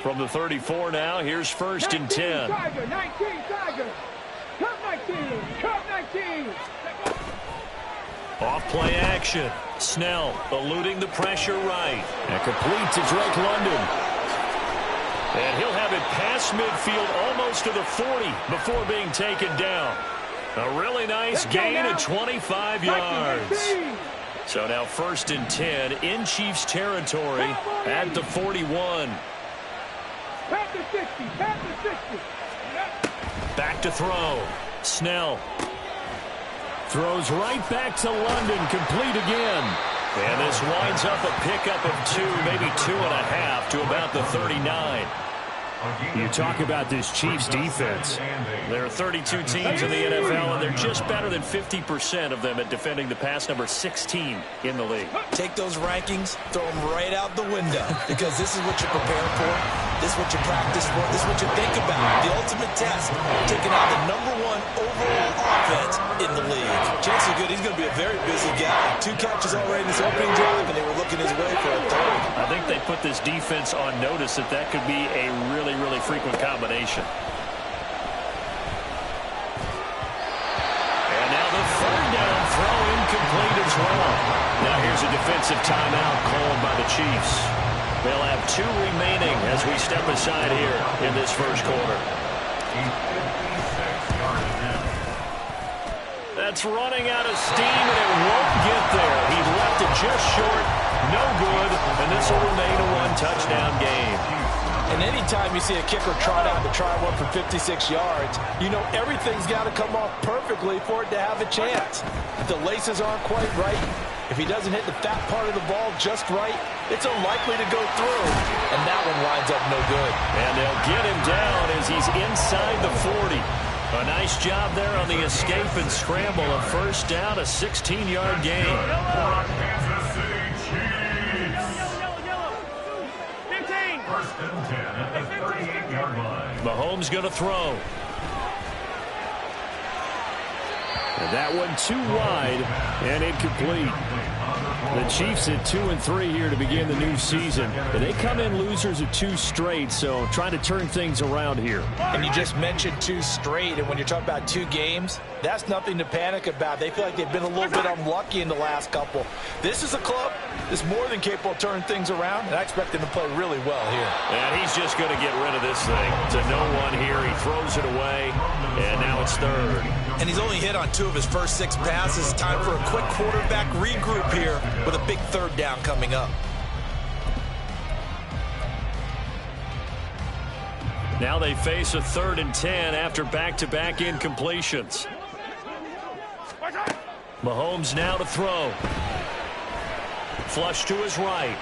From the 34 now, here's 1st and 10. Tiger, 19, Tiger. Cut 19, cut 19. Off play action. Snell eluding the pressure right. And complete to Drake London. And he'll have it past midfield almost to the 40 before being taken down. A really nice gain of 25 yards. So now 1st and 10 in Chiefs territory at the 41. Back to 60, back to 60. Back to throw. Snell. Throws right back to London, complete again. And this winds up a pickup of 2, maybe 2.5 to about the 39. You talk about this Chiefs defense. There are 32 teams in the NFL, and they're just better than 50% of them at defending the pass, number 16 in the league. Take those rankings, throw them right out the window, because this is what you prepare for. This is what you practice for. This is what you think about. The ultimate test, taking out the #1 overall offense in the league. Chances are good he's going to be a very busy guy. 2 catches already in this opening drive, and they were looking his way for a 3rd. I think they put this defense on notice that could be a really frequent combination. And now the 3rd down throw incomplete as well. Now here's a defensive timeout called by the Chiefs. They'll have 2 remaining as we step aside here in this first quarter. That's running out of steam, and it won't get there. He left it just short. No good, and this will remain a 1-touchdown game. And anytime you see a kicker trot out to try one for 56 yards, you know everything's got to come off perfectly for it to have a chance. If the laces aren't quite right, if he doesn't hit the fat part of the ball just right, it's unlikely to go through. And that one winds up no good. And they'll get him down as he's inside the 40. A nice job there on the escape and scramble. A 1st down, a 16-yard gain. Mahomes going to throw. And that one too wide and incomplete. The Chiefs at 2-3 here to begin the new season. But they come in losers of 2 straight, so trying to turn things around here. And you just mentioned 2 straight, and when you're talking about 2 games, that's nothing to panic about. They feel like they've been a little bit unlucky in the last couple. This is a club that's more than capable of turning things around, and I expect them to play really well here. And he's just going to get rid of this thing. To no one here. He throws it away, and now it's 3rd. And he's only hit on 2 of his first 6 passes. Time for a quick quarterback regroup here with a big 3rd down coming up. Now they face a 3rd and 10 after back-to-back incompletions. Mahomes now to throw. Flush to his right.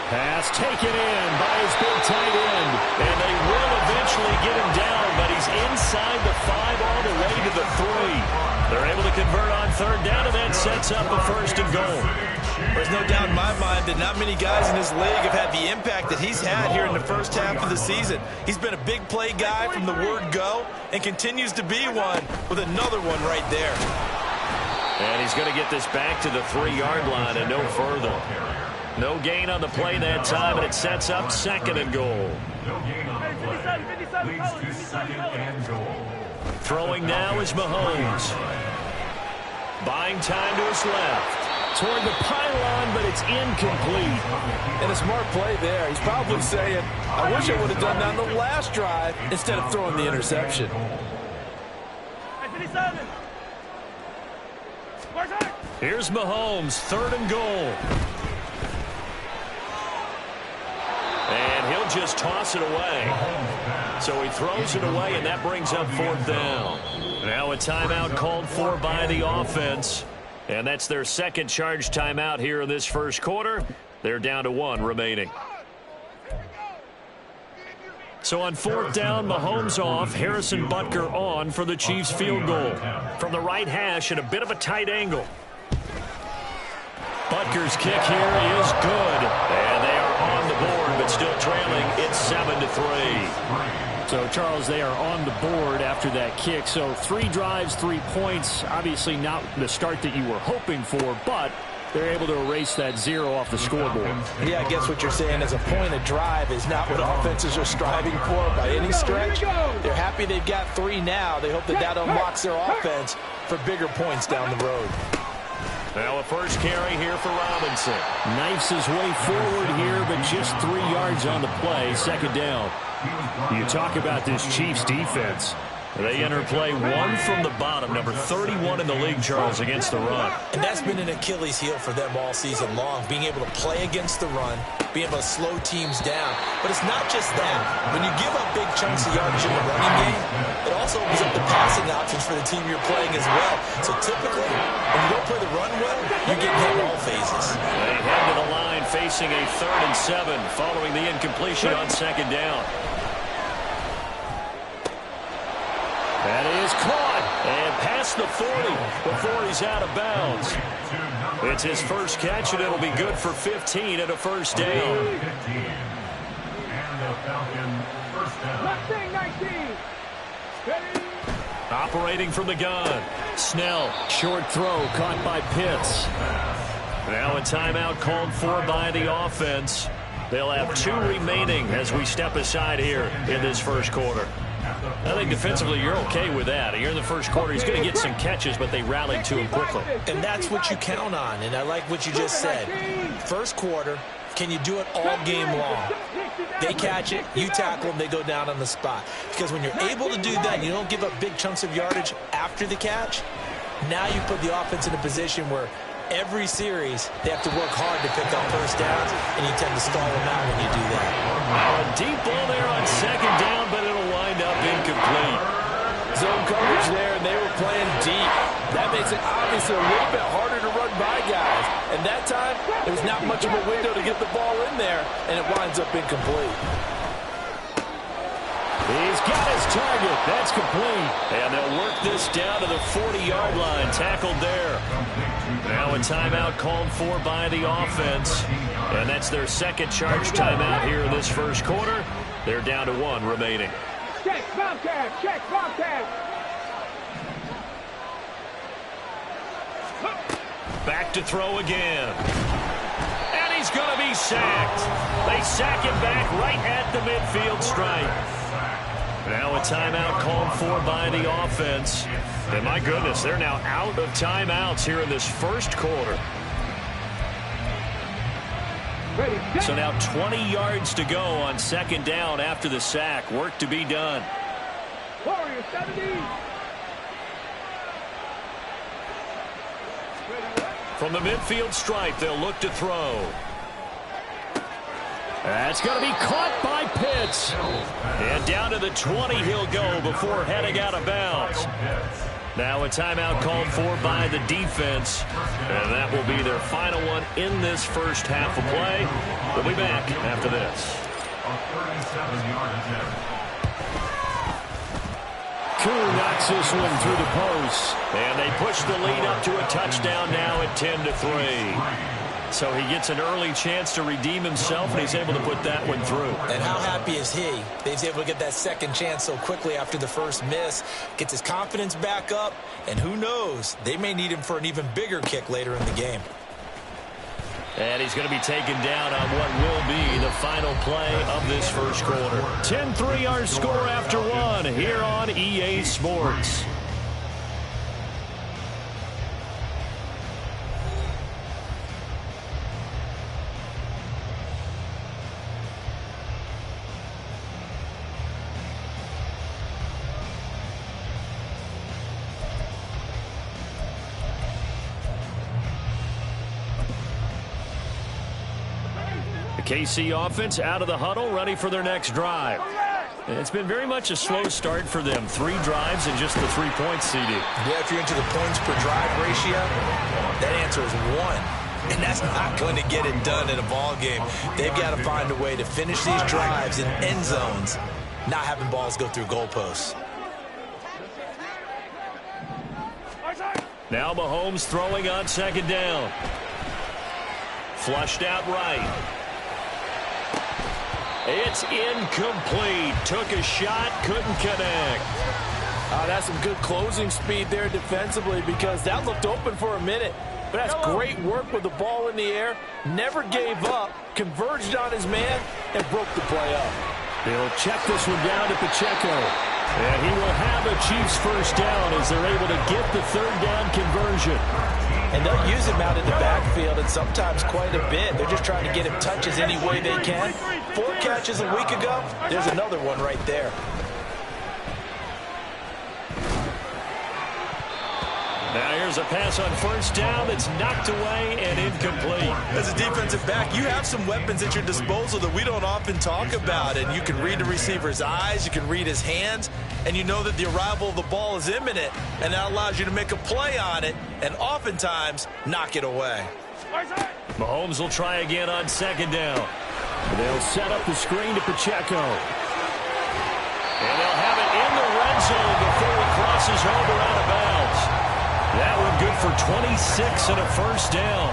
Pass taken in by his big tight end. And they will eventually get him down, but he's inside the 5 all the way to the 3. They're able to convert on 3rd down, and that sets up a 1st and goal. There's no doubt in my mind that not many guys in this league have had the impact that he's had here in the first half of the season. He's been a big play guy from the word go and continues to be one with another one right there. And he's going to get this back to the 3-yard line and no further. No gain on the play that time, and it sets up 2nd and goal. Throwing now is Mahomes. Buying time to his left. Toward the pylon, but it's incomplete. And a smart play there. He's probably saying, I wish I would have done that on the last drive instead of throwing the interception. Here's Mahomes, 3rd and goal. And he'll just toss it away. So he throws it away, and that brings up 4th down. Now a timeout called for by the offense. And that's their 2nd charge timeout here in this first quarter. They're down to 1 remaining. So on 4th down, Mahomes off, Harrison Butker on for the Chiefs field goal. From the right hash at a bit of a tight angle. Butker's kick here is good. And they are on the board, but still trailing. It's 7-3. So, Charles, they are on the board after that kick. So 3 drives, 3 points. Obviously not the start that you were hoping for, but they're able to erase that 0 off the scoreboard. Yeah, I guess what you're saying is a point of drive is not what offenses are striving for by any stretch. They're happy they've got 3 now. They hope that that unlocks their offense for bigger points down the road. Now a first carry here for Robinson. Knifes his way forward here, but just 3 yards on the play. Second down. You talk about this Chiefs defense. They enter play 1 from the bottom, number 31 in the league, Charles, against the run. And that's been an Achilles heel for them all season long, being able to play against the run, being able to slow teams down. But it's not just that. When you give up big chunks of yardage in the running game, it also opens up the passing options for the team you're playing as well. So typically, when you don't play the run well, you're getting hit in all phases. They head to the line facing a 3rd and 7 following the incompletion on second down. That is caught and past the 40 before he's out of bounds. It's his first catch, and it'll be good for 15 and a first down. Operating from the gun. Snell. Short throw caught by Pitts. Now a timeout called for by the offense. They'll have 2 remaining as we step aside here in this first quarter. I think defensively you're okay with that. Here in the first quarter, he's going to get some catches, but they rallied to him quickly. And that's what you count on, and I like what you just said. First quarter, can you do it all game long? They catch it, you tackle them, they go down on the spot. Because when you're able to do that, you don't give up big chunks of yardage after the catch, now you put the offense in a position where every series they have to work hard to pick up first downs, and you tend to stall them out when you do that. Now a deep ball there on second down, but it'll wind up incomplete. Zone coverage there, and they were playing deep. That makes it obviously a little bit harder to run by guys. And that time, there was not much of a window to get the ball in there, and it winds up incomplete. He's got his target. That's complete. And they'll work this down to the 40-yard line. Tackled there. Now a timeout called for by the offense. And that's their second charge timeout here in this first quarter. They're down to 1 remaining. Check, Bobcat. Check, Bobcat. Back to throw again. And he's going to be sacked. They sack him back right at the midfield stripe. Now a timeout called for by the offense. And my goodness, they're now out of timeouts here in this first quarter. So now 20 yards to go on second down after the sack. Work to be done. Warrior 70. From the midfield stripe, they'll look to throw. That's going to be caught by Pitts. And down to the 20 he'll go before heading out of bounds. Now a timeout called for by the defense. And that will be their final one in this first half of play. We'll be back after this. Koo knocks this one through the post. And they push the lead up to a touchdown now at 10-3. So he gets an early chance to redeem himself, and he's able to put that one through. And how happy is he that he's able to get that second chance so quickly after the first miss, gets his confidence back up, and who knows, they may need him for an even bigger kick later in the game. And he's going to be taken down on what will be the final play of this first quarter. 10-3 our score after 1 here on EA Sports. KC offense out of the huddle, ready for their next drive. And it's been very much a slow start for them. 3 drives and just the 3 points, CD. Yeah, if you're into the points per drive ratio, that answer is 1. And that's not going to get it done in a ball game. They've got to find a way to finish these drives in end zones, not having balls go through goalposts. Now Mahomes throwing on second down. Flushed out right. It's incomplete. Took a shot, couldn't connect. That's some good closing speed there defensively, because that looked open for a minute. But that's great work with the ball in the air. Never gave up, converged on his man, and broke the play up. He'll check this one down to Pacheco. And he will have a Chiefs first down as they're able to get the third down conversion. And they'll use him out in the backfield, and sometimes quite a bit. They're just trying to get him touches any way they can. 4 catches a week ago, there's another one right there. Now here's a pass on first down that's knocked away and incomplete. As a defensive back, you have some weapons at your disposal that we don't often talk about. And you can read the receiver's eyes, you can read his hands, and you know that the arrival of the ball is imminent. And that allows you to make a play on it and oftentimes knock it away. Mahomes will try again on second down. They'll set up the screen to Pacheco. And they'll have it in the red zone before he crosses over out of bounds. That one good for 26 and a first down.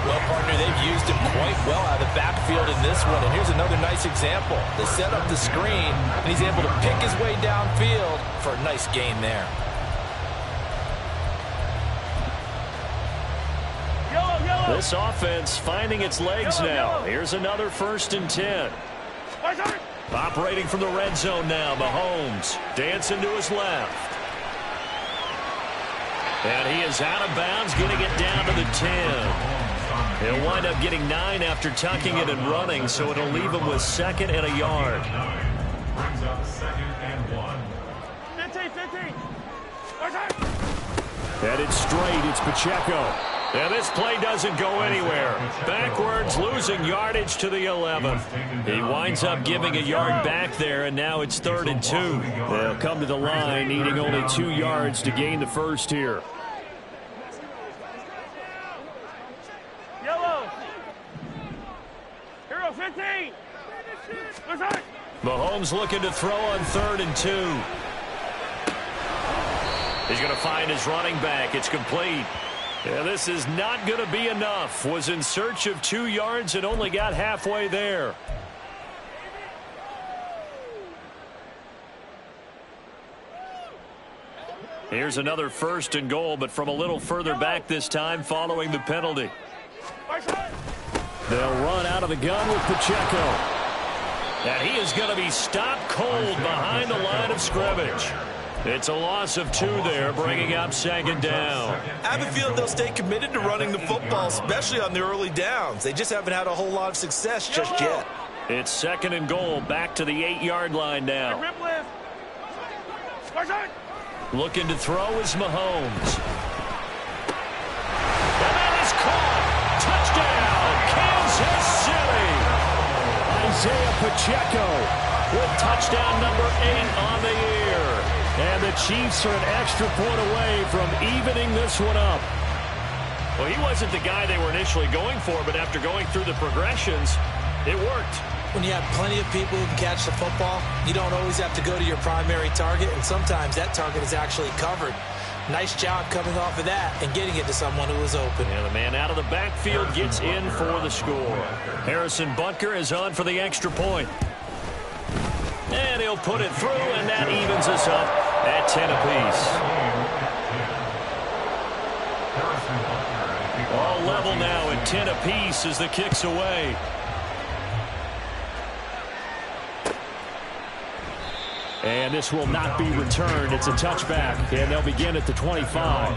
Well, partner, they've used him quite well out of the backfield in this one. And here's another nice example. They set up the screen, and he's able to pick his way downfield for a nice gain there. This offense finding its legs now. Here's another 1st and 10. Operating from the red zone now, Mahomes dancing to his left. And he is out of bounds, getting it down to the 10. He'll wind up getting 9 after tucking it and running, so it'll leave him with 2nd and a yard. 15. Headed straight, it's Pacheco. And this play doesn't go anywhere. Backwards, losing yardage to the 11. He winds up giving a yard back there, and now it's 3rd and 2. They'll come to the line, needing only 2 yards to gain the first here. Yellow. Hero 15. Mahomes looking to throw on 3rd and 2. He's going to find his running back. It's complete. Yeah, this is not going to be enough. Was in search of 2 yards and only got halfway there. Here's another 1st and goal, but from a little further back this time following the penalty. They'll run out of the gun with Pacheco. And he is going to be stopped cold behind the line of scrimmage. It's a loss of 2 there, bringing up 2nd down. I have a feeling they'll stay committed to running the football, especially on the early downs. They just haven't had a whole lot of success just yet. It's 2nd and goal, back to the 8-yard line now. Looking to throw is Mahomes. And that is caught. Touchdown, Kansas City. Isaiah Pacheco With touchdown number 8 on the year. And the Chiefs are an extra point away from evening this one up. Well, he wasn't the guy they were initially going for, but after going through the progressions, it worked. When you have plenty of people who can catch the football, you don't always have to go to your primary target, and sometimes that target is actually covered. Nice job coming off of that and getting it to someone who was open. And the man out of the backfield gets in for the score. Harrison Butker is on for the extra point. And he'll put it through, and that evens us up at 10 apiece. All level now at 10 apiece as the kick's away. And this will not be returned. It's a touchback, and they'll begin at the 25.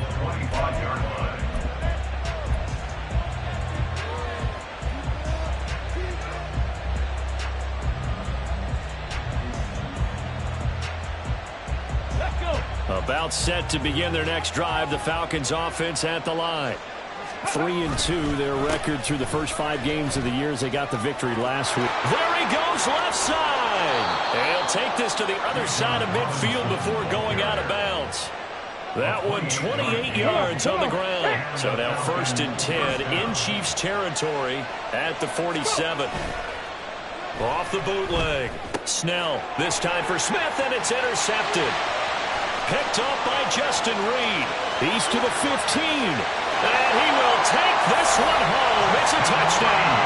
About set to begin their next drive. The Falcons offense at the line. 3-2, their record through the first 5 games of the year as they got the victory last week. There he goes, left side. And he'll take this to the other side of midfield before going out of bounds. That one 28 yards on the ground. So now 1st and 10 in Chiefs territory at the 47. Off the bootleg. Snell, this time for Smith, and it's intercepted. Picked off by Justin Reed. He's to the 15. And he will take this one home. It's a touchdown.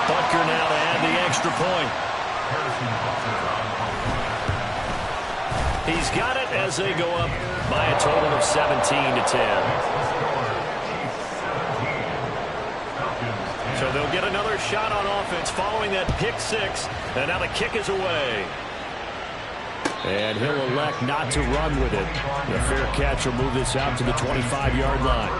Butker now to add the extra point. He's got it as they go up by a total of 17-10. So they'll get another shot on offense following that pick six. And now the kick is away. And he'll elect not to run with it. The fair catch will move this out to the 25-yard line.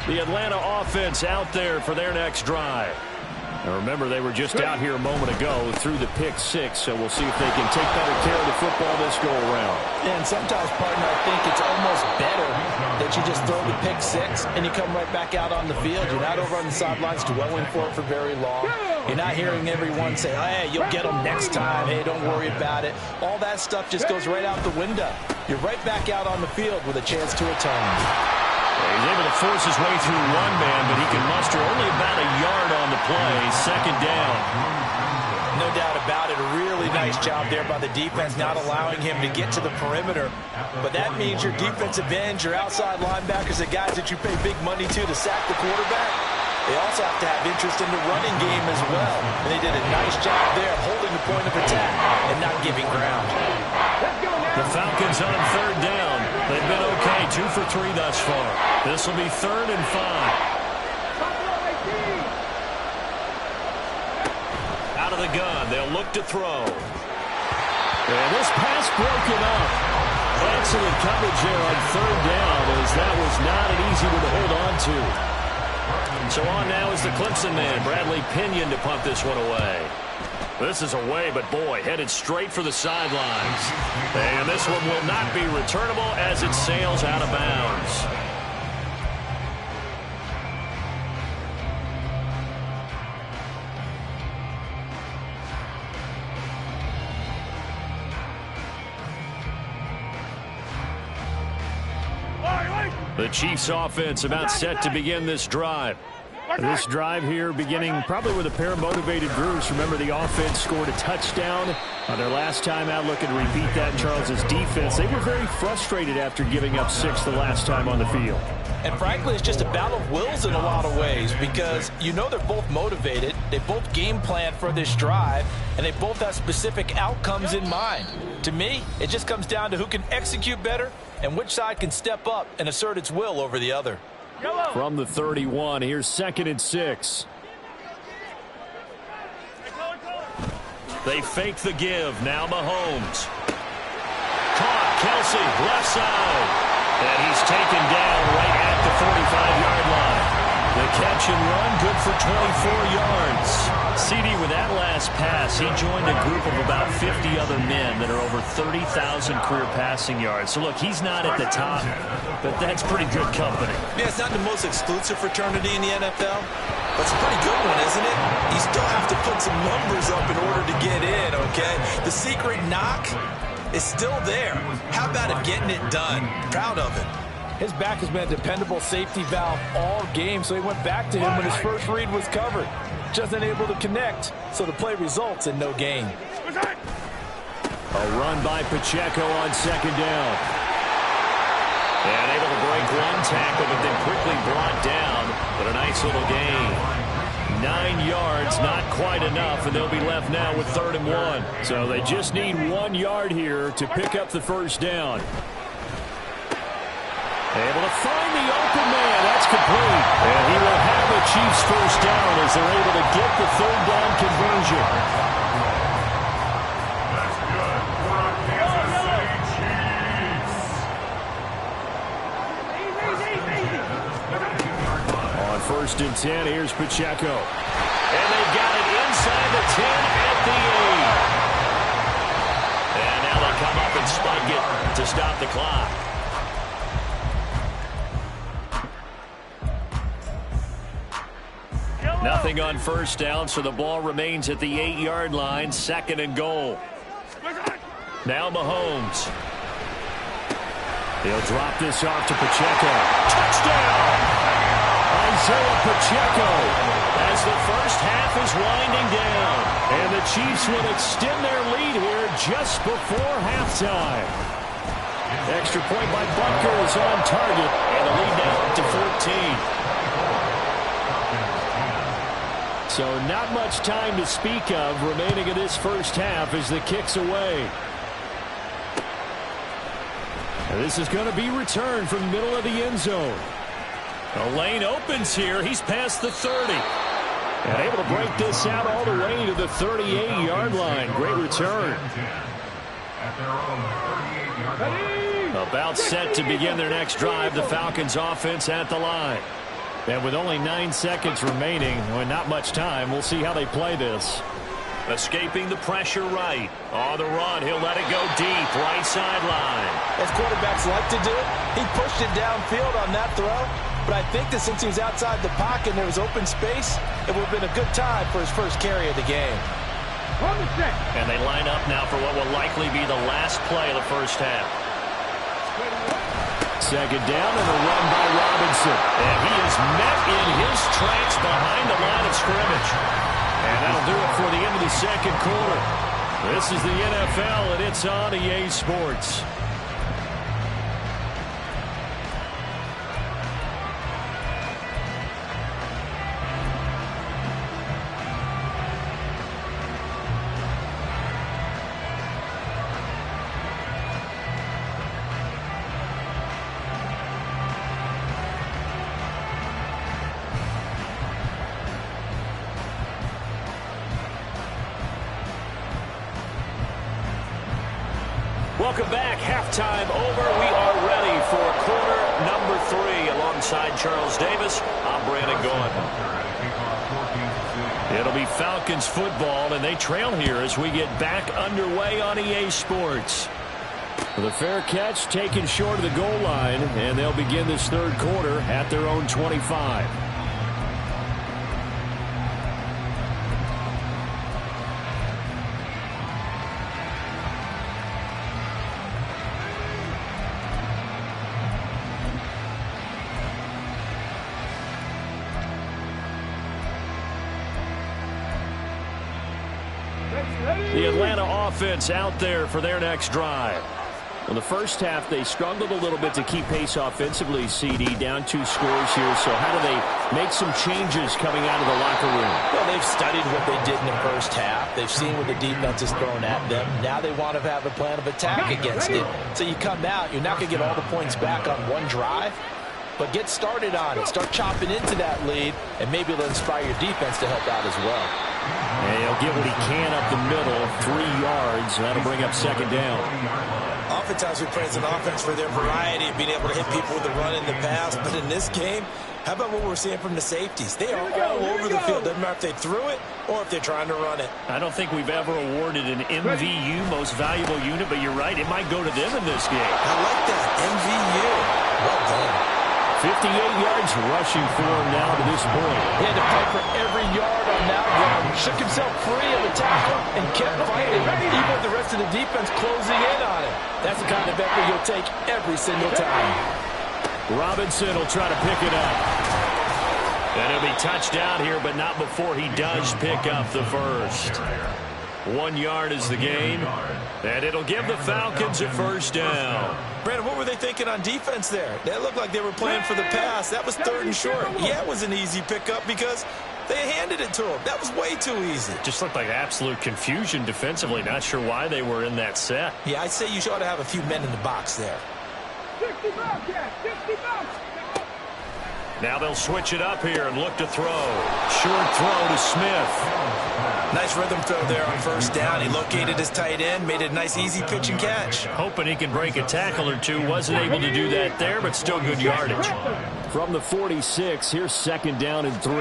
The Atlanta offense out there for their next drive. Now remember, they were just out here a moment ago through the pick six, so we'll see if they can take better care of the football this go-around. And sometimes, partner, I think it's almost better that you just throw the pick six and you come right back out on the field. You're not over on the sidelines dwelling for it for very long. You're not hearing everyone say, oh, hey, you'll get them next time. Hey, don't worry about it. All that stuff just goes right out the window. You're right back out on the field with a chance to atone. He's able to force his way through one man, but he can muster only about a yard on the play. Second down. No doubt about it. A really nice job there by the defense, not allowing him to get to the perimeter. But that means your defensive ends, your outside linebackers, the guys that you pay big money to sack the quarterback, they also have to have interest in the running game as well. And they did a nice job there holding the point of attack and not giving ground. The Falcons on third down. They've been okay, 2 for 3 thus far. This will be 3rd and 5. Out of the gun, they'll look to throw. And this pass broken up. Excellent coverage there on third down, as that was not an easy one to hold on to. So on now is the Clemson man, Bradley Pinion, to punt this one away. This is away, but boy, headed straight for the sidelines. And this one will not be returnable as it sails out of bounds. The Chiefs offense about set to begin this drive. This drive here beginning probably with a pair of motivated groups. Remember, the offense scored a touchdown on their last time out. Looking to repeat that in Charles's defense. They were very frustrated after giving up 6 the last time on the field. And frankly, it's just a battle of wills in a lot of ways, because you know they're both motivated. They both game plan for this drive, and they both have specific outcomes in mind. To me, it just comes down to who can execute better and which side can step up and assert its will over the other. From the 31, here's 2nd and 6. They fake the give. Now Mahomes. Caught. Kelsey, left side. And he's taken down right at the 45-yard line. The catch and run, good for 24 yards. CD, with that last pass, he joined a group of about 50 other men that are over 30,000 career passing yards. So, look, he's not at the top, but that's pretty good company. Yeah, it's not the most exclusive fraternity in the NFL, but it's a pretty good one, isn't it? You still have to put some numbers up in order to get in, okay? The secret knock is still there. How about it getting it done? Proud of it. His back has been a dependable safety valve all game, so he went back to him when his first read was covered. Just unable to connect, so the play results in no gain. A run by Pacheco on 2nd down. And able to break one tackle, but then quickly brought down. But a nice little gain. 9 yards, not quite enough, and they'll be left now with 3rd and 1. So they just need 1 yard here to pick up the first down. Able to find the open man. That's complete. And he will have the Chiefs first down as they're able to get the 3rd down conversion. On 1st and 10, here's Pacheco. And they've got it inside the 10 at the 8. And now they come up and spike it to stop the clock. Nothing on first down, so the ball remains at the 8-yard line. 2nd and goal. Now Mahomes. He'll drop this off to Pacheco. Touchdown! Isaiah Pacheco. As the first half is winding down. And the Chiefs will extend their lead here just before halftime. Extra point by Butker is on target. And the lead now up to 14. So not much time to speak of remaining in this first half as the kick's away. And this is going to be returned from the middle of the end zone. The lane opens here. He's past the 30. And able to break this out all the way to the 38-yard line. Great return. About set to begin their next drive. The Falcons offense at the line. And with only 9 seconds remaining, well, not much time, we'll see how they play this. Escaping the pressure right. On the run, he'll let it go deep. Right sideline. As quarterbacks like to do, he pushed it downfield on that throw. But I think that since he was outside the pocket and there was open space, it would have been a good time for his first carry of the game. And they line up now for what will likely be the last play of the first half. Second down and a run by Robinson. And he is met in his tracks behind the line of scrimmage. And that'll do it for the end of the second quarter. This is the NFL, and it's on EA Sports. Welcome back. Halftime over. We are ready for quarter number 3. Alongside Charles Davis, I'm Brandon Gaughan. It'll be Falcons football, and they trail here as we get back underway on EA Sports. The fair catch taken short of the goal line, and they'll begin this third quarter at their own 25. The Atlanta offense out there for their next drive. In the first half, they struggled a little bit to keep pace offensively, CD, down 2 scores here. So how do they make some changes coming out of the locker room? Well, they've studied what they did in the first half. They've seen what the defense is throwing at them. Now they want to have a plan of attack against it. So you come out, you're not going to get all the points back on one drive, but get started on it. Start chopping into that lead, and maybe it'll inspire your defense to help out as well. And he'll get what he can up the middle, 3 yards. That'll bring up second down. Oftentimes we praise an offense for their variety of being able to hit people with the run in the pass, but in this game, how about what we're seeing from the safeties? They are all over the field. Doesn't matter if they threw it or if they're trying to run it. I don't think we've ever awarded an MVU, most valuable unit, but you're right, it might go to them in this game. I like that, MVU. Well done. 58 yards rushing for him now to this point. He had to fight for every yard on that run. Shook himself free of the tackle and kept fighting, even with the rest of the defense closing in on him. That's the kind of effort you'll take every single time. Robinson will try to pick it up. And he'll be touchdown here, but not before he does pick up the first. 1 yard is the gain, and it'll give the Falcons a first down. Brandon, what were they thinking on defense there? They looked like they were playing for the pass. That was 3rd and short. Yeah, it was an easy pickup because they handed it to him. That was way too easy. Just looked like absolute confusion defensively. Not sure why they were in that set. Yeah, I'd say you ought to have a few men in the box there. 60 Bobcat, 60 Bobcat. Now they'll switch it up here and look to throw. Short throw to Smith. Nice rhythm throw there on first down. He located his tight end, made it a nice, easy pitch and catch. Hoping he can break a tackle or two. Wasn't able to do that there, but still good yardage. From the 46, here's second down and 3.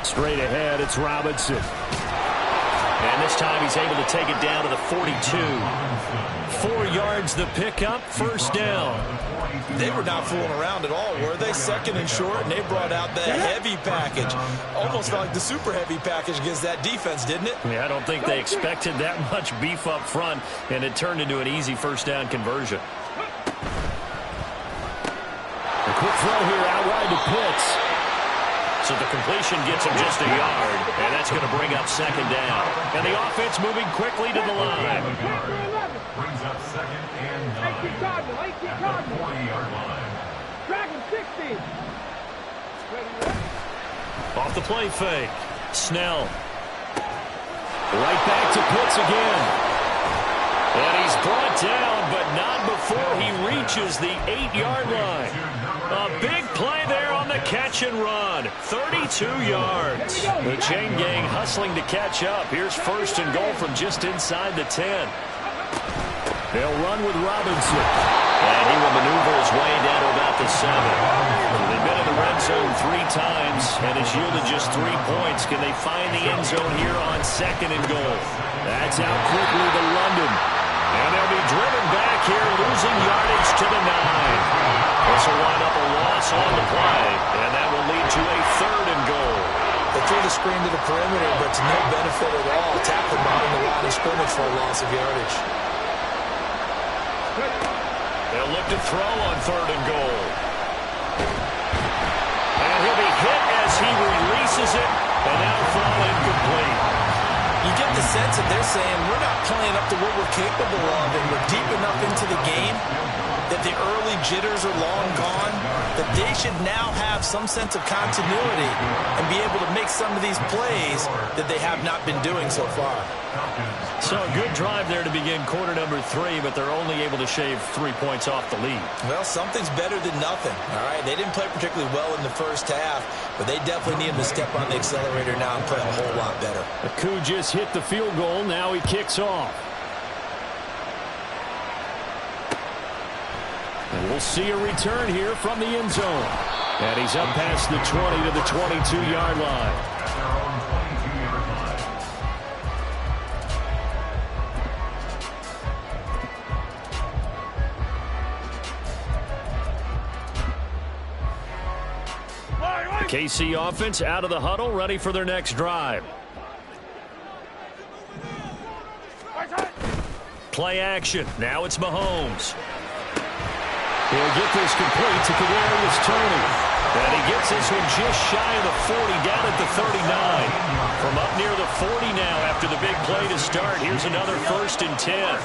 Straight ahead, it's Robinson. And this time he's able to take it down to the 42. 4 yards the pickup, first down. They were not fooling around at all, were they? 2nd and short, and they brought out the heavy package. Almost felt like the super heavy package against that defense, didn't it? Yeah, I don't think they expected that much beef up front, and it turned into an easy first down conversion. A quick throw here out wide to Pitts. So the completion gets him just a yard, and that's going to bring up second down. And the offense moving quickly to the line. Brings up 2nd and 9. 40-yard line. Dragon 60. Off the play fake. Snell. Right back to Pitts again. And he's brought down, but not before he reaches the 8-yard line. A big play there on the catch and run. 32 yards. The chain gang hustling to catch up. Here's first and goal from just inside the 10. They'll run with Robinson. And he will maneuver his way down to about the 7. They've been in the red zone 3 times, and it's yielded just 3 points. Can they find the end zone here on second and goal? That's out quickly to London. And they'll be driven back here, losing yardage to the 9. This will wind up a loss on the play, and that will lead to a third and goal. They threw the screen to the perimeter, but to no benefit at all. Tackled behind the line of scrimmage for a loss of yardage. They'll look to throw on third and goal. And he'll be hit as he releases it, and that'll fall incomplete. You get the sense that they're saying we're not playing up to what we're capable of, and we're deep enough into the game that the early jitters are long gone, that they should now have some sense of continuity and be able to make some of these plays that they have not been doing so far. So a good drive there to begin quarter number 3, but they're only able to shave 3 points off the lead. Well, something's better than nothing, all right? They didn't play particularly well in the first half, but they definitely need him to step on the accelerator now and play a whole lot better. Aku just hit the field goal. Now he kicks off. And we'll see a return here from the end zone. And he's up past the 20 to the 22-yard line. The KC offense out of the huddle, ready for their next drive. Play action. Now it's Mahomes. He'll get this complete to Kadarius Toney. And he gets this one just shy of the 40, down at the 39. From up near the 40 now after the big play to start. Here's another 1st and 10.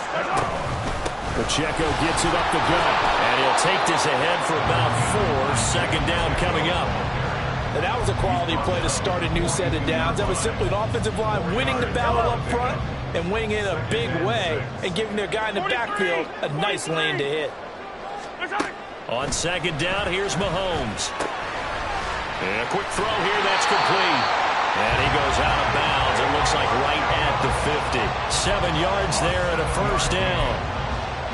Pacheco gets it up the gut. And he'll take this ahead for about 4. Second down coming up. And that was a quality play to start a new set of downs. That was simply an offensive line winning the battle up front and winning it in a big way and giving their guy in the backfield a nice lane to hit. On second down, here's Mahomes. And a quick throw here, that's complete. And he goes out of bounds. It looks like right at the 50. 7 yards there and a first down.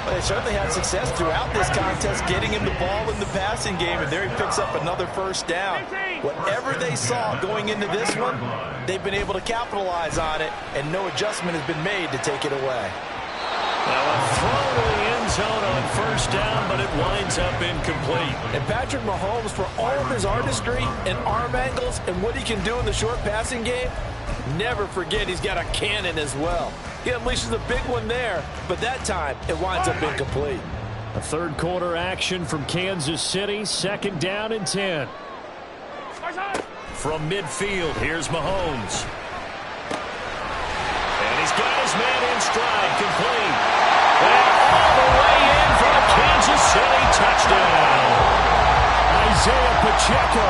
Well, they certainly had success throughout this contest getting him the ball in the passing game, and there he picks up another first down. Whatever they saw going into this one, they've been able to capitalize on it, and no adjustment has been made to take it away. Now a throw to the end zone on first down, but it winds up incomplete. And Patrick Mahomes, for all of his artistry and arm angles and what he can do in the short passing game, never forget he's got a cannon as well. He unleashes a big one there, but that time it winds up incomplete. A third quarter action from Kansas City. Second down and 10. From midfield, here's Mahomes. And he's got his man in stride, complete. And all the way in for a Kansas City touchdown. Isaiah Pacheco.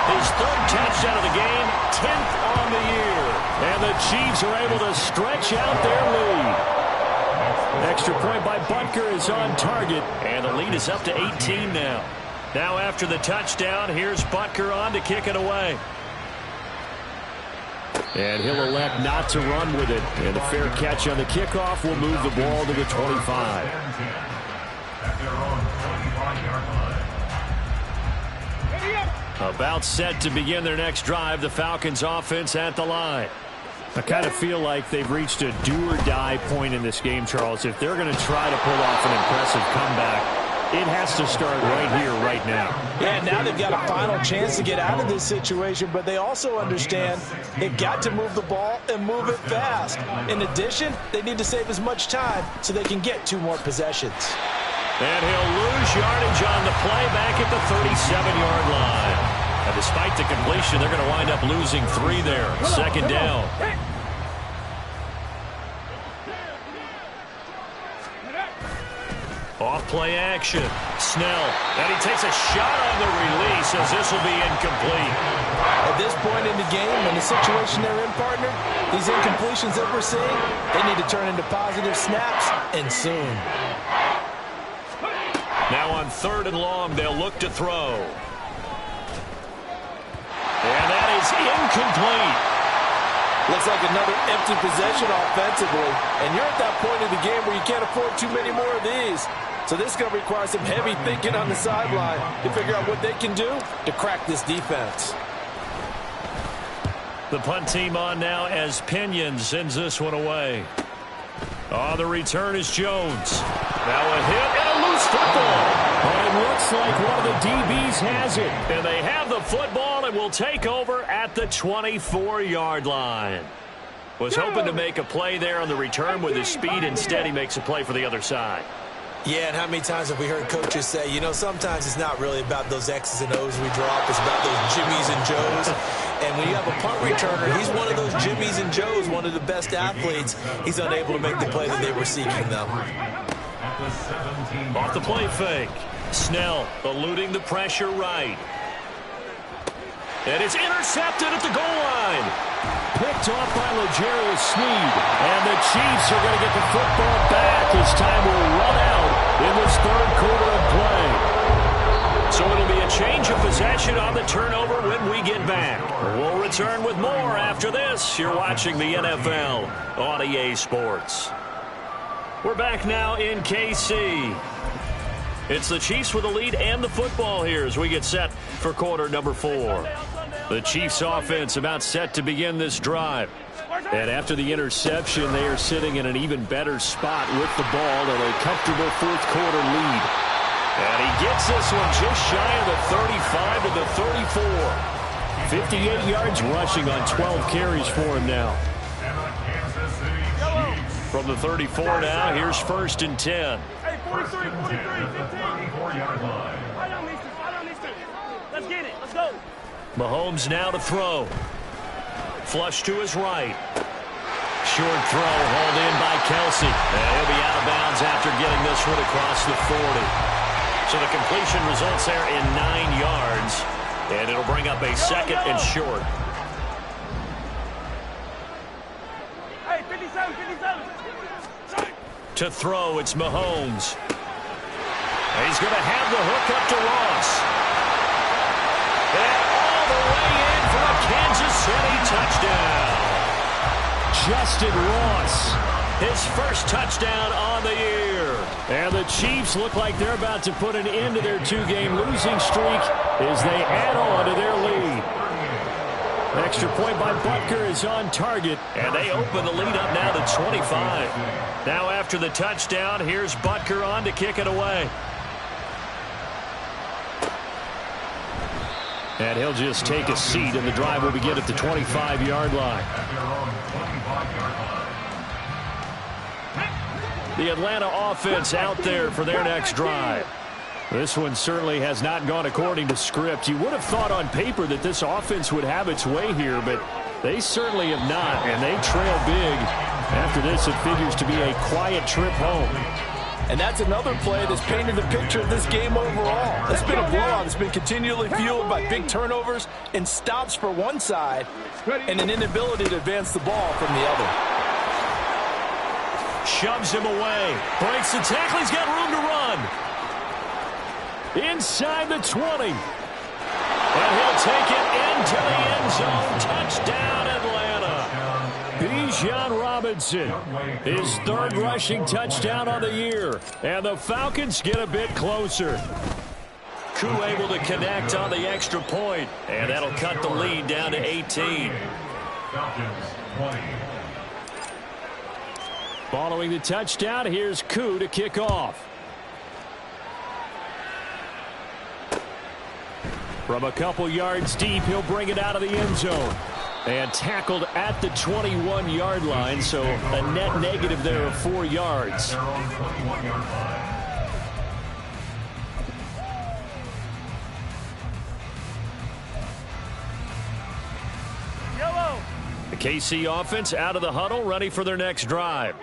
His 3rd touchdown of the game, 10th on the year. And the Chiefs are able to stretch out their lead. Extra point by Butker is on target. And the lead is up to 18 now. Now after the touchdown, here's Butker on to kick it away. And he'll elect not to run with it. And a fair catch on the kickoff will move the ball to the 25. About set to begin their next drive, the Falcons offense at the line. I kind of feel like they've reached a do-or-die point in this game, Charles. If they're going to try to pull off an impressive comeback, it has to start right here, right now. Yeah, now they've got a final chance to get out of this situation, but they also understand they've got to move the ball and move it fast. In addition, they need to save as much time so they can get 2 more possessions. And he'll lose yardage on the play back at the 37-yard line. And despite the completion, they're going to wind up losing 3 there. Second down. Off play action. Snell, and he takes a shot on the release as this will be incomplete. At this point in the game, in the situation they're in, partner, these incompletions that we're seeing, they need to turn into positive snaps, and soon. Now on 3rd and long, they'll look to throw. And that is incomplete. Looks like another empty possession offensively, and you're at that point in the game where you can't afford too many more of these. So this is going to require some heavy thinking on the sideline to figure out what they can do to crack this defense. The punt team on now as Pinion sends this one away. On the return is Jones. Now a hit and a loose football. But it looks like one of the DBs has it. And they have the football and will take over at the 24-yard line. Was hoping to make a play there on the return with his speed. Instead, he makes a play for the other side. Yeah, and how many times have we heard coaches say, you know, sometimes it's not really about those X's and O's we drop. It's about those Jimmies and Joes. And when you have a punt returner, he's one of those Jimmies and Joes, one of the best athletes. He's unable to make the play that they were seeking, though. Off the play fake. Snell eluding the pressure right. And it's intercepted at the goal line. Picked off by L'Jarius Sneed. And the Chiefs are going to get the football back as time will run out in this 3rd quarter of play. So it'll be a change of possession on the turnover when we get back. We'll return with more after this. You're watching the NFL on EA Sports. We're back now in KC. It's the Chiefs with the lead and the football here as we get set for quarter number 4. The Chiefs offense about set to begin this drive. And after the interception, they are sitting in an even better spot with the ball and a comfortable 4th quarter lead. And he gets this one just shy of the 35 to the 34. 58 yards rushing on 12 carries for him now. From the 34 now, here's 1st and 10. Hey, 43, 15. I don't need to. Let's get it. Let's go. Mahomes now to throw. Flush to his right. Short throw hauled in by Kelsey. And he'll be out of bounds after getting this one across the 40. So the completion results there in 9 yards. And it'll bring up a 2nd and short. Hey, 57. To throw, it's Mahomes. He's going to have the hook up to Ross. And all the way in for a Kansas City touchdown. Justin Ross, his first touchdown on the year. And the Chiefs look like they're about to put an end to their 2-game losing streak as they add on to their lead. Extra point by Butker is on target, and they open the lead up now to 25. Now after the touchdown, here's Butker on to kick it away. And he'll just take a seat, and the drive will begin at the 25-yard line. The Atlanta offense out there for their next drive. This one certainly has not gone according to script. You would have thought on paper that this offense would have its way here, but they certainly have not, and they trail big. After this, it figures to be a quiet trip home. And that's another play that's painted the picture of this game overall. It's been a blowout. It's been continually fueled by big turnovers and stops for one side and an inability to advance the ball from the other. Shoves him away. Breaks the tackle. He's got room to run. Inside the 20. And he'll take it into the end zone. Touchdown, Atlanta. Bijan Robinson, his 3rd rushing touchdown on the year. And the Falcons get a bit closer. Koo able to connect on the extra point. And that'll cut the lead down to 18. Following the touchdown, here's Koo to kick off. From a couple yards deep, he'll bring it out of the end zone. And tackled at the 21-yard line, so a net negative there of 4 yards. The KC offense out of the huddle, ready for their next drive.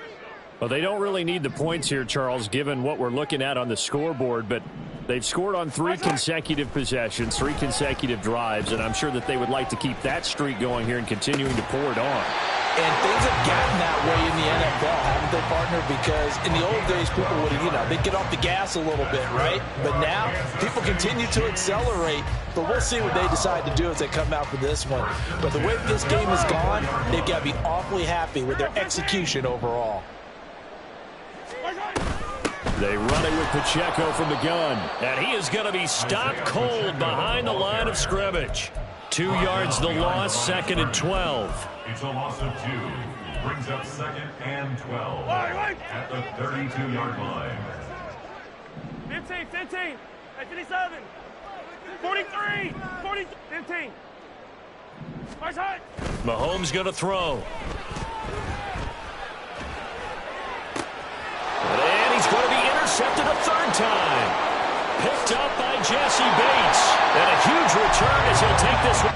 Well, they don't really need the points here, Charles, given what we're looking at on the scoreboard, but they've scored on 3 consecutive possessions, 3 consecutive drives, and I'm sure that they would like to keep that streak going here and continuing to pour it on. And things have gotten that way in the NFL, haven't they, partner? Because in the old days, people would, they'd get off the gas a little bit, right? But now, people continue to accelerate, but we'll see what they decide to do as they come out for this one. But the way this game has gone, they've got to be awfully happy with their execution overall. They run it with Pacheco from the gun. And he is going to be stopped cold behind the line of scrimmage. 2 yards the loss, 2nd and 12. It's a loss of 2. Brings up 2nd and 12 at the 32-yard line. 15, 15, 57, 43, 40, 15. Mahomes going to throw. And he's going to be intercepted a 3rd time. Picked up by Jesse Bates. And a huge return as he'll take this one.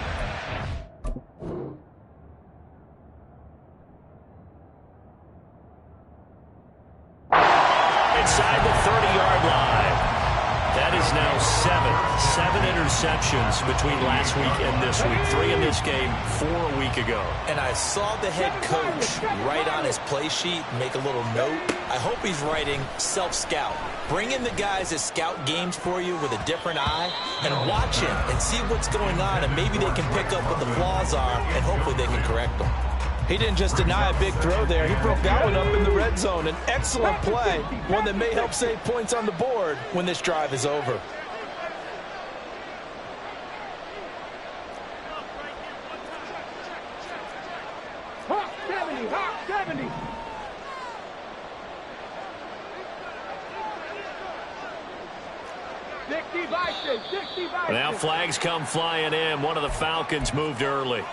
Inside the 30-yard line. That is now 7 interceptions between last week and this week. 3 in this game, 4 a week ago. And I saw the head coach write on his play sheet, make a little note. I hope he's writing self-scout. Bring in the guys that scout games for you with a different eye and watch him and see what's going on, and maybe they can pick up what the flaws are, and hopefully they can correct them. He didn't just deny a big throw there. He broke that one up in the red zone. An excellent play, one that may help save points on the board when this drive is over. Hawk 70, Hawk 70. Now flags come flying in. One of the Falcons moved early.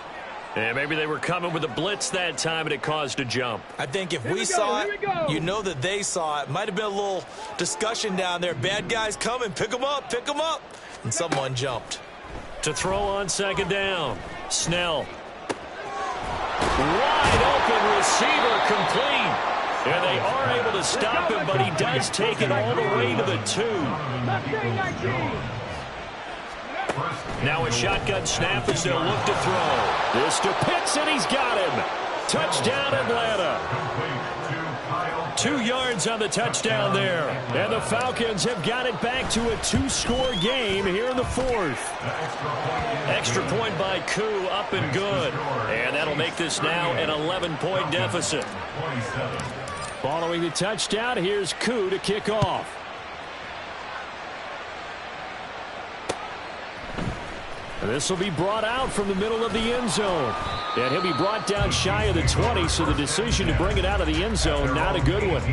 And maybe they were coming with a blitz that time, and it caused a jump. I think if we saw it, you know that they saw it. Might have been a little discussion down there. Bad guys coming. Pick them up. Pick them up. And someone jumped. To throw on 2nd down. Snell. Wide open receiver complete. And they are able to stop him, but he does take it all the way to the 2. Now a shotgun snap as they'll look to throw. This to Pitts, and he's got him. Touchdown, Atlanta. 2 yards on the touchdown there. And the Falcons have got it back to a 2-score game here in the 4th. Extra point by Koo, up and good. And that'll make this now an 11-point deficit. Following the touchdown, here's Koo to kick off. And this will be brought out from the middle of the end zone. And he'll be brought down shy of the 20, so the decision to bring it out of the end zone, not a good one.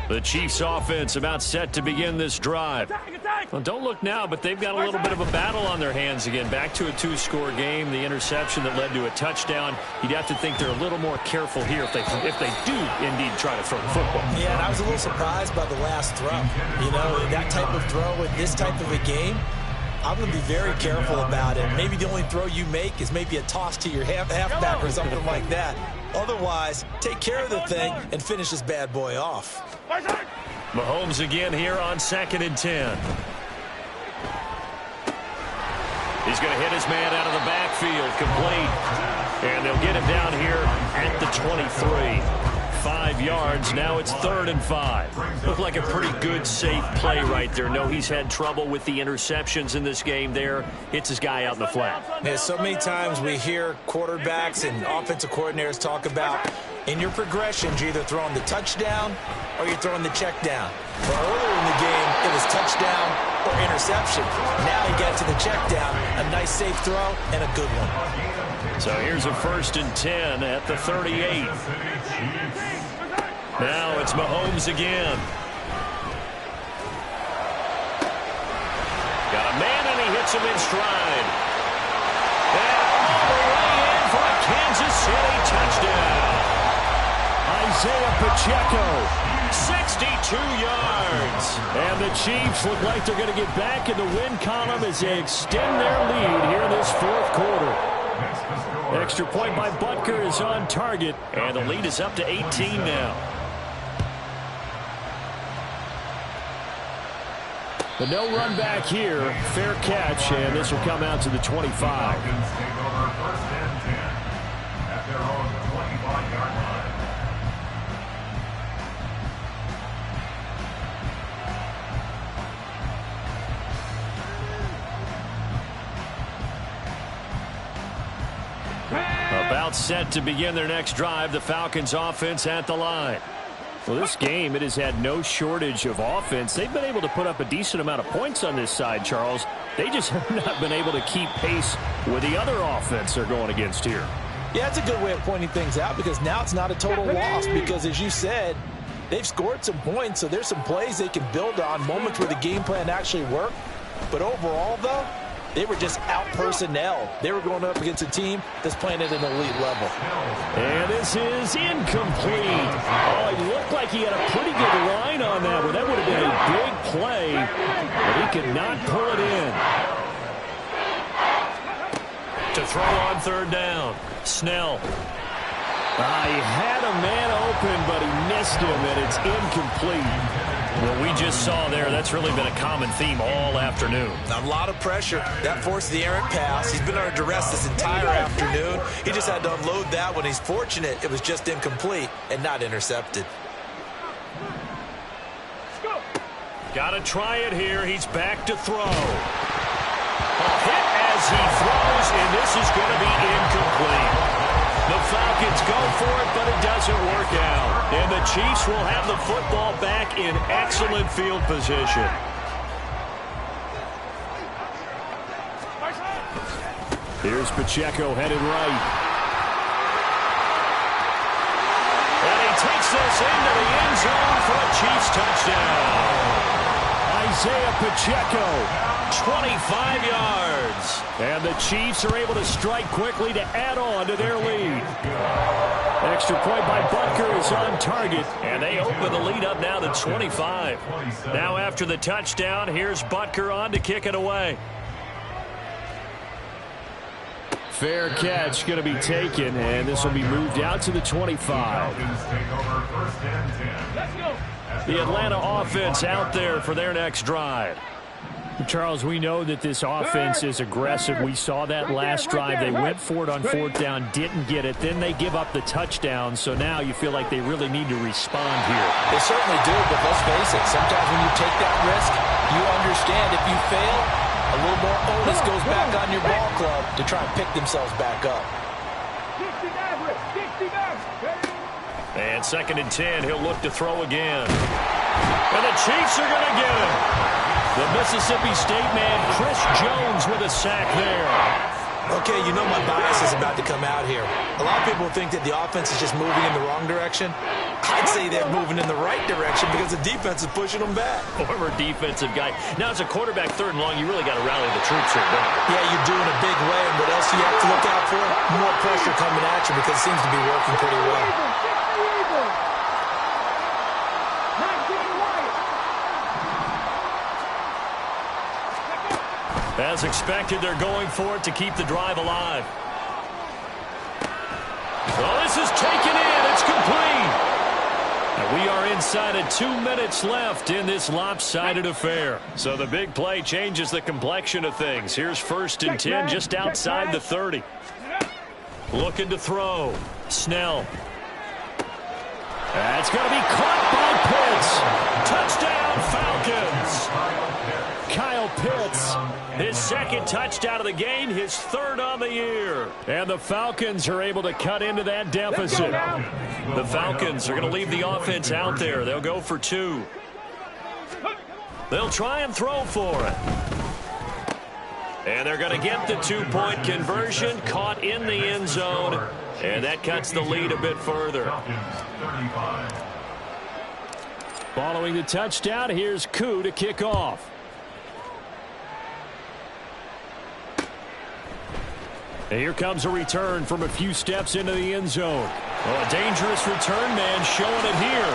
The Chiefs offense about set to begin this drive. Well, don't look now, but they've got a little bit of a battle on their hands again. Back to a 2-score game. The interception that led to a touchdown. You'd have to think they're a little more careful here if they do indeed try to throw the football. Yeah, and I was a little surprised by the last throw. You know, that type of throw with this type of a game, I'm going to be very careful about it. Maybe the only throw you make is maybe a toss to your halfback or something like that. Otherwise, take care of the thing and finish this bad boy off. Mahomes again here on 2nd and 10. He's going to hit his man out of the backfield, complete. And they'll get him down here at the 23. 5 yards. Now it's 3rd and 5. Looked like a pretty good, safe play right there. No, he's had trouble with the interceptions in this game there. Hits his guy out in the flat. Yeah, so many times we hear quarterbacks and offensive coordinators talk about in your progressions, you're either throwing the touchdown or you're throwing the check down. Well, earlier in the game, it was touchdown or interception. Now he got to the check down. A nice, safe throw and a good one. So here's a 1st and 10 at the 38. Now it's Mahomes again. Got a man, and he hits him in stride. And all the way in for a Kansas City touchdown. Isaiah Pacheco. 62 yards. And the Chiefs look like they're going to get back in the win column as they extend their lead here in this fourth quarter. Extra point by Butker is on target. And the lead is up to 18 now. But no run back here. Fair catch, and this will come out to the 25. Falcons take over first and 10 at their own 25-yard line. About set to begin their next drive, the Falcons offense at the line. Well, this game, it has had no shortage of offense. They've been able to put up a decent amount of points on this side, Charles. They just have not been able to keep pace with the other offense they're going against here. Yeah, it's a good way of pointing things out because now it's not a total loss because, as you said, they've scored some points, so there's some plays they can build on, moments where the game plan actually worked. But overall, though, they were just out-personnel. They were going up against a team that's playing at an elite level. And this is incomplete. Oh, it looked like he had a pretty good line on that one. That would have been a big play, but he could not pull it in. To throw on third down, Snell. He had a man open, but he missed him, and it's incomplete. What we just saw there, that's really been a common theme all afternoon. A lot of pressure. That forced the errant pass. He's been under duress this entire afternoon. He just had to unload that one. He's fortunate it was just incomplete and not intercepted. Got to try it here. He's back to throw. A hit as he throws, and this is going to be incomplete. The Falcons go for it, but it doesn't work out. And the Chiefs will have the football back in excellent field position. Here's Pacheco headed right. And he takes this into the end zone for a Chiefs touchdown. Isaiah Pacheco. 25 yards. And the Chiefs are able to strike quickly to add on to their lead. Extra point by Butker is on target. And they open the lead up now to 25. Now after the touchdown, here's Butker on to kick it away. Fair catch going to be taken, and this will be moved out to the 25. The Atlanta offense out there for their next drive. Charles, we know that this offense is aggressive. We saw that last drive. They went for it on fourth down, didn't get it. Then they give up the touchdown. So now you feel like they really need to respond here. They certainly do, but let's face it. Sometimes when you take that risk, you understand if you fail, a little more onus goes back on your ball club to try and pick themselves back up. And 2nd and 10, he'll look to throw again. And the Chiefs are going to get him. The Mississippi State man, Chris Jones, with a sack there. Okay, you know my bias is about to come out here. A lot of people think that the offense is just moving in the wrong direction. I'd say they're moving in the right direction because the defense is pushing them back. Former defensive guy. Now, as a quarterback, 3rd and long, you really got to rally the troops here, don't you? Yeah, you're doing a big way, and what else do you have to look out for? More pressure coming at you because it seems to be working pretty well. As expected, they're going for it to keep the drive alive. Well, this is taken in. It's complete. And we are inside of 2 minutes left in this lopsided affair. So the big play changes the complexion of things. Here's 1st and 10 just outside the 30. Looking to throw. Snell. That's going to be caught by Pitts. Touchdown, Falcons. Kyle Pitts. His 2nd touchdown of the game, his 3rd on the year. And the Falcons are able to cut into that deficit. The Falcons are going to leave the offense out there. They'll go for 2. They'll try and throw for it. And they're going to get the 2-point conversion, caught in the end zone. And that cuts the lead a bit further. Following the touchdown, here's Koo to kick off. And here comes a return from a few steps into the end zone. Well, a dangerous return man showing it here.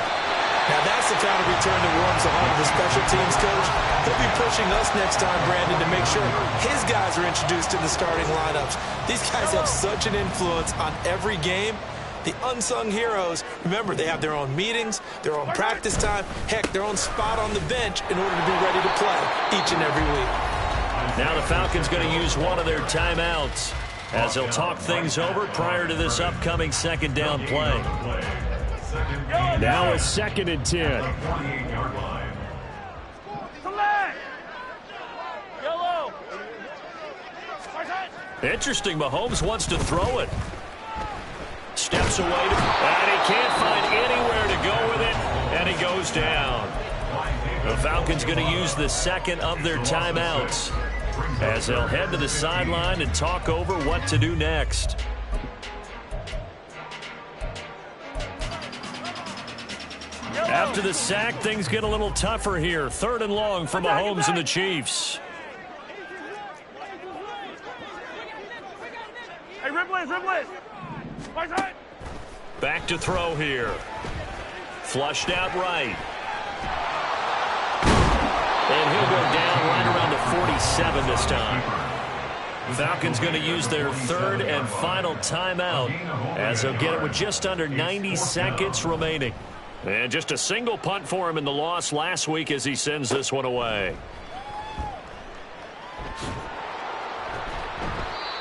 Now that's the kind of return that warms the heart of the special teams coach. He'll be pushing us next time, Brandon, to make sure his guys are introduced to the starting lineups. These guys have such an influence on every game. The unsung heroes, remember, they have their own meetings, their own practice time, heck, their own spot on the bench in order to be ready to play each and every week. Now the Falcons going to use one of their timeouts as they'll talk things over prior to this upcoming second down play. Now a 2nd and 10. Interesting, Mahomes wants to throw it. Steps away, and he can't find anywhere to go with it, and he goes down. The Falcons going to use the second of their timeouts as they'll head to the sideline and talk over what to do next. After the sack, things get a little tougher here. 3rd and long for Mahomes and the Chiefs. Hey, Ripley. Back to throw here. Flushed out right. And he'll go down right around the 47 this time. Falcons going to use their 3rd and final timeout as they'll get it with just under 90 seconds remaining. And just a single punt for him in the loss last week as he sends this one away.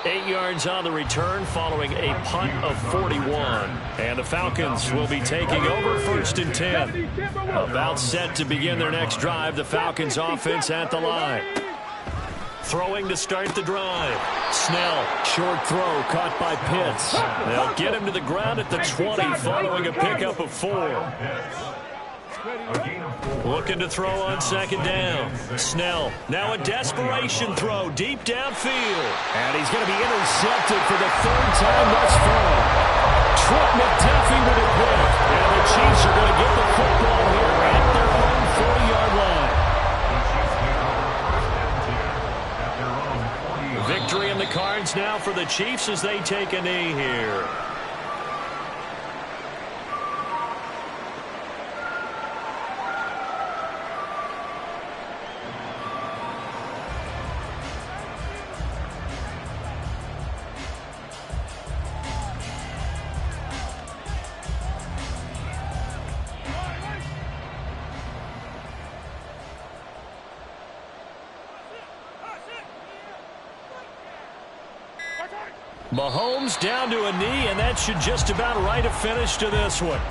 8 yards on the return following a punt of 41. And the Falcons will be taking over 1st and 10. About set to begin their next drive. The Falcons offense at the line. Throwing to start the drive. Snell, short throw caught by Pitts. They'll get him to the ground at the 20 following a pickup of 4. Looking to throw on 2nd down. Snell, now a desperation throw deep downfield. And he's going to be intercepted for the 3rd time thus far. Trent McDuffie with a pick. And the Chiefs are going to get the football here at their own 40-yard line. Victory in the cards now for the Chiefs as they take a knee here. Mahomes down to a knee, and that should just about write a finish to this one.